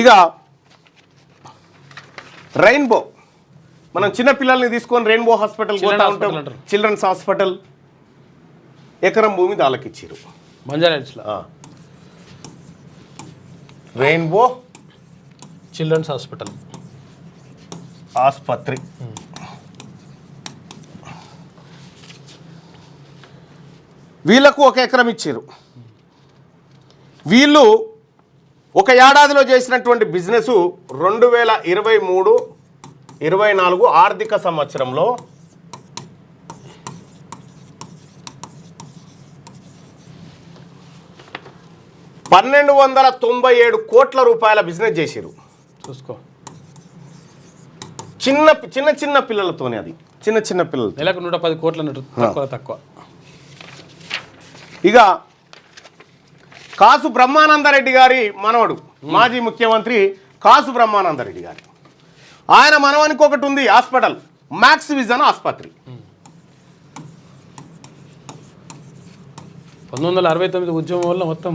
ఇక రెయిన్బో, మనం చిన్నపిల్లల్ని తీసుకొని రెయిన్బో హాస్పిటల్ పోతా ఉంటాం, చిల్డ్రన్స్ హాస్పిటల్. ఎకరం భూమి దాళ్ళకిచ్చారు మంజారాజ్లో. రెయిన్బో చిల్డ్రన్స్ హాస్పిటల్ ఆసుపత్రి. వీళ్ళకు 1 ఎకరం ఇచ్చారు. వీళ్ళు ఒక ఏడాదిలో చేసినటువంటి బిజినెస్ 2023-24 ఆర్థిక సంవత్సరంలో 1297 కోట్ల రూపాయల బిజినెస్ చేశారు. చూసుకో, చిన్న పిల్లలతోనే, అది చిన్న పిల్లలు. నెలకు 110 కోట్ల తక్కువ. ఇక కాసు బ్రహ్మానందరెడ్డి గారి మనవడు, మాజీ ముఖ్యమంత్రి కాసు బ్రహ్మానందరెడ్డి గారి, ఆయన మనవానికి ఒకటి ఉంది హాస్పిటల్, మ్యాక్స్ విజన్ ఆసుపత్రి. 1969 ఉద్యమం వల్ల మొత్తం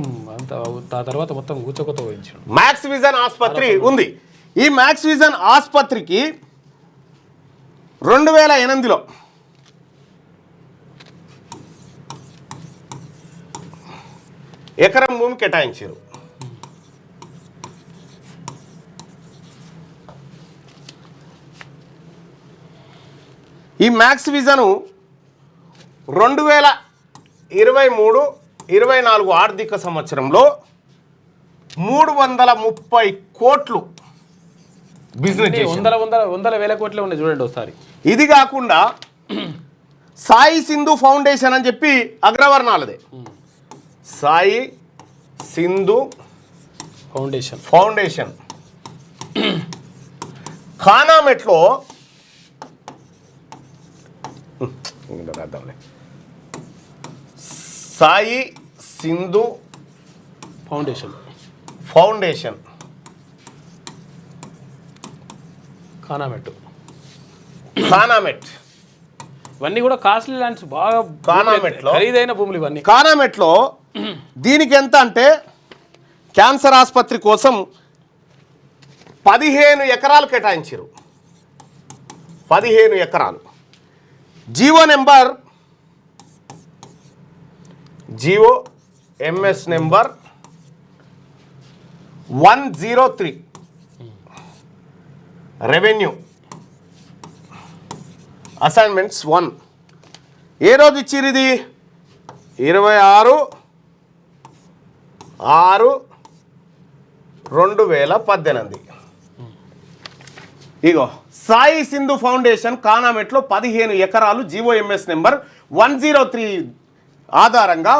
ఆ తర్వాత మొత్తం కూర్చోకొత్త పోయించాడు. మ్యాక్స్ విజన్ ఆసుపత్రి ఉంది. ఈ మ్యాక్స్ విజన్ ఆసుపత్రికి 2008లో ఎకరం భూమి కేటాయించారు. ఈ మ్యాక్స్ విజను 2023-24 ఆర్థిక సంవత్సరంలో 330 కోట్లు బిజినెస్ చేసింది. 100 వేల కోట్లే ఉన్నాయి చూడండి ఒకసారి. ఇది కాకుండా సాయి సింధు ఫౌండేషన్ అని చెప్పి అగ్రవర్ణాలదే, సాయి సింధు ఫౌండేషన్ ఖానామెట్లో సాయి సింధు ఫౌండేషన్ ఖానామెట్ ఇవన్నీ కూడా కాస్ట్లీ ల్యాండ్స్, బాగా ఖానామెట్లో ఖరీదైన భూములు ఇవన్నీ. ఖానామెట్లో దీనికి ఎంత అంటే క్యాన్సర్ ఆసుపత్రి కోసం 15 ఎకరాలు కేటాయించారు. 15 ఎకరాలు. GO MS number 103 revenue assignments 1 ఏ రోజు ఇచ్చిరు? ఇది 26/6/2018. ఇగో సాయి సింధు ఫౌండేషన్ ఖానామెట్లో 15 ఎకరాలు జీవోఎంఎస్ నెంబర్ 103 ఆధారంగా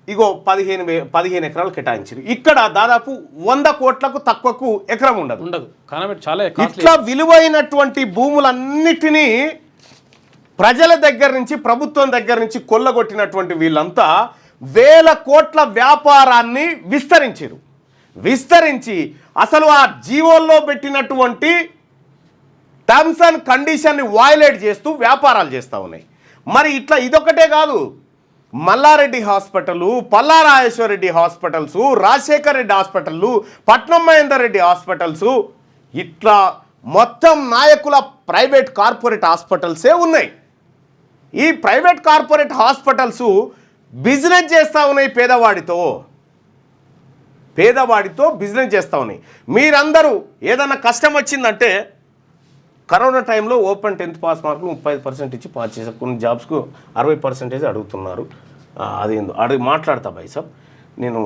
ఇగో 15 ఎకరాలు కేటాయించారు. ఇక్కడ దాదాపు 100 కోట్లకు తక్కువకు ఎకరం ఉండదు. చాలా ఇట్లా విలువైనటువంటి భూములన్నిటినీ ప్రజల దగ్గర నుంచి, ప్రభుత్వం దగ్గర నుంచి కొల్లగొట్టినటువంటి వీళ్ళంతా వేల కోట్ల వ్యాపారాన్ని విస్తరించి అసలు ఆ జీవోల్లో పెట్టినటువంటి టర్మ్స్ అండ్ కండిషన్ని వయలేట్ చేస్తూ వ్యాపారాలు చేస్తూ ఉన్నాయి. మరి ఇట్లా ఇదొకటే కాదు, Mallareddy hospital, Pallarajeshwarreddy hospitals, Rajasekhar Reddy hospital, Patnam Mahender Reddy hospitals, ఇట్లా మొత్తం నాయకుల ప్రైవేట్ కార్పొరేట్ హాస్పిటల్సే ఉన్నాయి. ఈ ప్రైవేట్ కార్పొరేట్ హాస్పిటల్స్ బిజినెస్ చేస్తూ ఉన్నాయి, పేదవాడితో బిజినెస్ చేస్తూ ఉన్నాయి. మీరందరూ ఏదన్నా కష్టం వచ్చిందంటే, కరోనా టైంలో ఓపెన్ 10th పాస్ మార్కులు 35% ఇచ్చి పాస్ చేశారు. కొన్ని జాబ్స్కు 60% అడుగుతున్నారు. అడిగి మాట్లాడతా భాయ్ సాబ్. నేను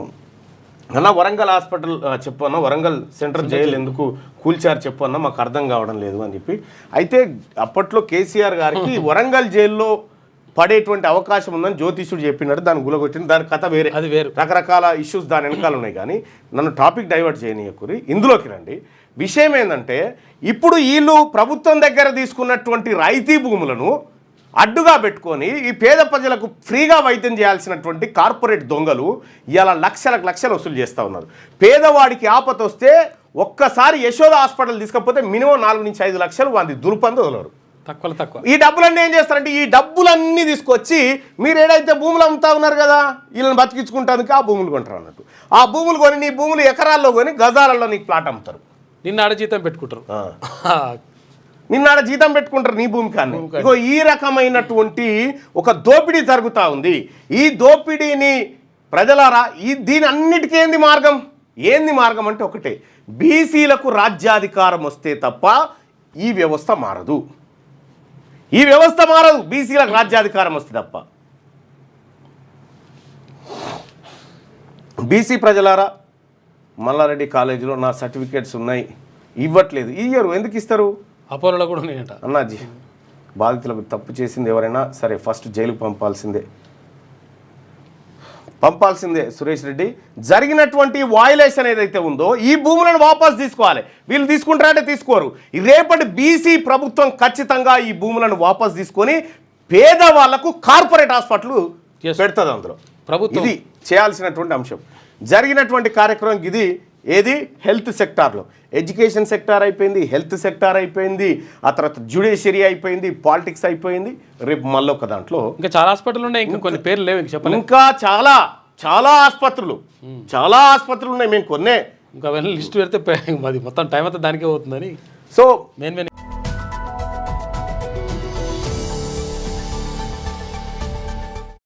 అన్న వరంగల్ హాస్పిటల్ చెప్పన్నా, వరంగల్ సెంట్రల్ జైలు ఎందుకు కూల్చారు చెప్పన్నా, మాకు అర్థం కావడం లేదు అని చెప్పి. అయితే అప్పట్లో కేసీఆర్ గారికి వరంగల్ జైల్లో పడేటువంటి అవకాశం ఉందని జ్యోతిష్యుడు చెప్పినట్టు దాన్ని గులగొట్టింది. దాని కథ వేరే, రకరకాల ఇష్యూస్ దాని వెనకాల ఉన్నాయి. కానీ నన్ను టాపిక్ డైవర్ట్ చేయనీయకూరి, ఇందులోకి రండి. విషయం ఏంటంటే, ఇప్పుడు వీళ్ళు ప్రభుత్వం దగ్గర తీసుకున్నటువంటి రైతీ భూములను అడ్డుగా పెట్టుకొని ఈ పేద ప్రజలకు ఫ్రీగా వైద్యం చేయాల్సినటువంటి కార్పొరేట్ దొంగలు ఇలా లక్షలు వసూలు చేస్తూ ఉన్నారు. పేదవాడికి ఆపత వస్తే ఒక్కసారి యశోద హాస్పిటల్ తీసుకపోతే మినిమం 4 నుంచి 5 లక్షలు వాంది దుర్పంది వదలరు. తక్కువ ఈ డబ్బులన్నీ ఏం చేస్తారంటే ఈ డబ్బులన్నీ తీసుకొచ్చి మీరు ఏదైతే భూములు అమ్ముతా ఉన్నారు కదా వీళ్ళని బతికించుకుంటానికి ఆ భూములు కొంటారు అన్నట్టు. ఆ భూములు కొని నీ భూములు ఎకరాల్లో కొని గజాలలో నీకు ప్లాట్ అమ్ముతారు. నిన్న ఆడ జీతం పెట్టుకుంటారు. నిన్నాడ జీతం పెట్టుకుంటారు నీ భూమి కానీ. ఇగో ఈ రకమైనటువంటి ఒక దోపిడీ జరుగుతూ ఉంది. ఈ దోపిడీని ప్రజలారా దీని అన్నిటికీ ఏంది మార్గం అంటే ఒకటే, బీసీలకు రాజ్యాధికారం వస్తే తప్ప ఈ వ్యవస్థ మారదు. బీసీలకు రాజ్యాధికారం వస్తే తప్ప. బీసీ ప్రజలారా, మల్లారెడ్డి కాలేజీలో నా సర్టిఫికేట్స్ ఉన్నాయి, ఇవ్వట్లేదు. ఇయ్యరు. ఎందుకు ఇస్తారు? అపోలో కూడా ఉన్నాయంట. అన్నాజీ, బాధితులకు తప్పు చేసింది ఎవరైనా సరే ఫస్ట్ జైలుకు పంపాల్సిందే సురేష్ రెడ్డి. జరిగినటువంటి వాయులేషన్ ఏదైతే ఉందో ఈ భూములను వాపసు తీసుకోవాలి. వీళ్ళు తీసుకుంటారంటే తీసుకోరు. రేపటి బీసీ ప్రభుత్వం ఖచ్చితంగా ఈ భూములను వాపసు తీసుకొని పేదవాళ్లకు కార్పొరేట్ హాస్పిటల్ పెడుతుంది. అందులో ప్రభుత్వం ఇది చేయాల్సినటువంటి అంశం. జరిగినటువంటి కార్యక్రమం ఇది. ఏది? హెల్త్ సెక్టార్లో ఎడ్యుకేషన్ సెక్టార్ అయిపోయింది, హెల్త్ సెక్టార్ అయిపోయింది, ఆ తర్వాత జ్యుడిషియరీ అయిపోయింది, పాలిటిక్స్ అయిపోయింది. రేపు మళ్ళీ ఒక దాంట్లో ఇంకా చాలా హాస్పిటల్ ఉన్నాయి. ఇంకా కొన్ని పేర్లు లేవు చెప్పండి. ఇంకా చాలా ఆసుపత్రులు ఉన్నాయి. మేము కొన్నే ఇంకా లిస్ట్ పెడితే మొత్తం టైం అంతా దానికే అవుతుందని. So main